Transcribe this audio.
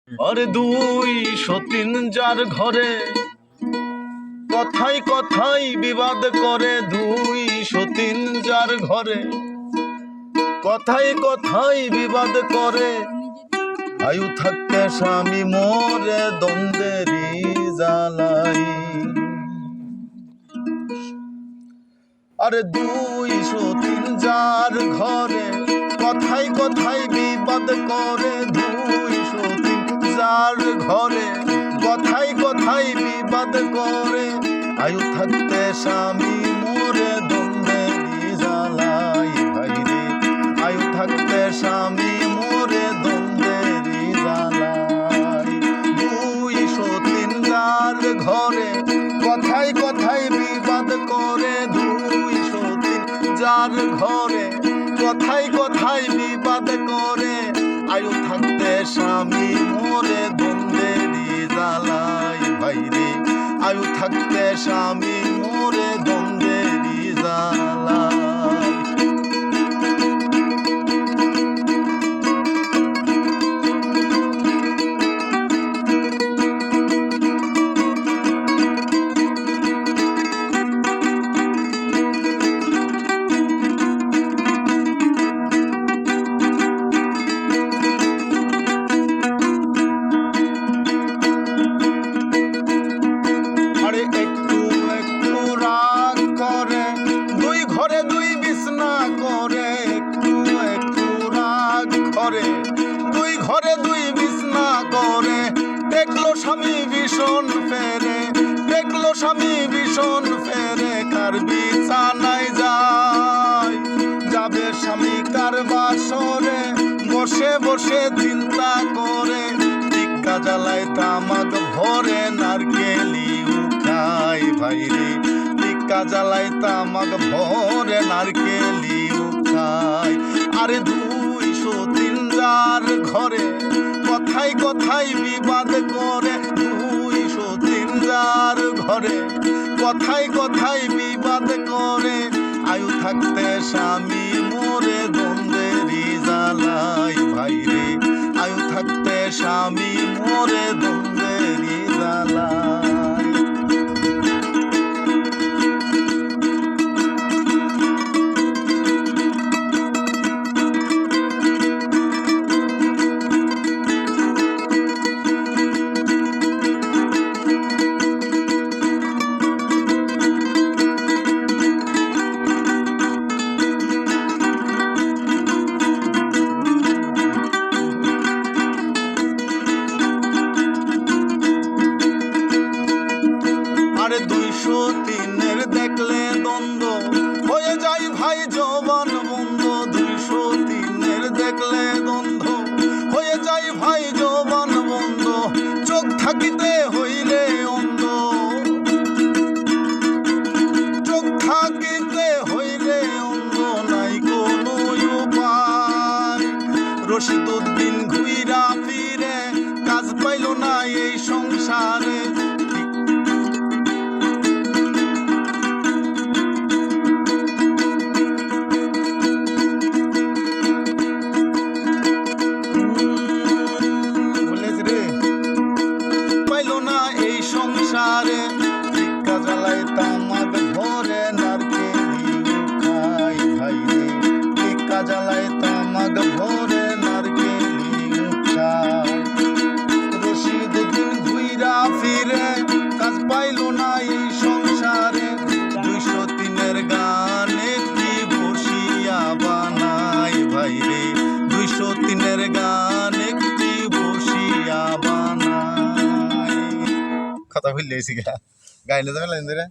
আর 203 যার ঘরে কথাই কথাই বিবাদ করে। 203 যার ঘরে কথাই কথাই বিবাদ করে। আয়ু থাকতে স্বামী মোরে দ্বন্দ্বেরই জ্বালাই। আরে 203 যার ঘরে কথাই কথাই বিবাদ করে। 203 যার ঘরে কথাই কথাই বিবাদ করে। আয়ু থাকতে স্বামী মোরে দ্বন্দ্বেরই জ্বালাই। ভাই রে আয়ু থাকতে স্বামী মোরে দ্বন্দ্বেরই জ্বালাই। 203 যার ঘরে কথাই কথাই বিবাদ করে। 203 যার ঘরে কথাই কথাই বিবাদ করে। আয়ু থাকতে স্বামী মোরে দ্বন্দ্বেরই জ্বালাই। ভাই রে আয়ু থাকতে স্বামী মোরে দ্বন্দ্বেরই জ্বালাই। দুই ঘরে দুই বিছনা করে। দেখলো স্বামী ভীষণ ফেরে, দেখলো স্বামী ভীষণ ফেরে। কার বিছানায় যায় যাবে স্বামী কার বাসরে। বসে বসে চিন্তা করে টিক্কা জ্বালায় তামাক ভরে নারকেলি উঠায়। ভাই রে টিক্কা জ্বালায় তামাক ভরে নারকেলি উঠায়। আরে 203 যার ঘরে কথাই কথাই বিবাদ করে। 203 যার ঘরে কথাই কথাই বিবাদ করে। আয়ু থাকতে স্বামী মোরে দ্বন্দ্বেরই জ্বালাই। ভাই রে আয়ু থাকতে স্বামী মোরে দ্বন্দ্বেরই জ্বালাই। আরে 203 দেখলে দ্বন্দ্ব হয়ে যায় ভাই জবান বন্ধ। 203 দেখলে দ্বন্দ্ব হয়ে যায় ভাই জবান বন্ধ। চোখ থাকিতে হইলে অন্ধ, চোখ থাকিতে হইলে অন্ধ। নাই কোনো উপায় রশিদউদ্দিন ঘুইরা ফিরে কাজ পাইল না এই সংসারে। এই সংসারে টিক্কা জ্বালায় তামাক ভরে নারকেলি উঠায়। ভাই রে টিক্কা জ্বালায় তামাক ভরে নারকেলি উঠায়। রশিদউদ্দিন ঘুইরা ফিরে কাজ পাইল না এই সংসারে। 203 গান একটি বসিয়া বানায়। ভাই রে 203 গান একটি বসিয়া বানায়। কথা ভুল গেছি গাইলে যাবে লাইন ধরে।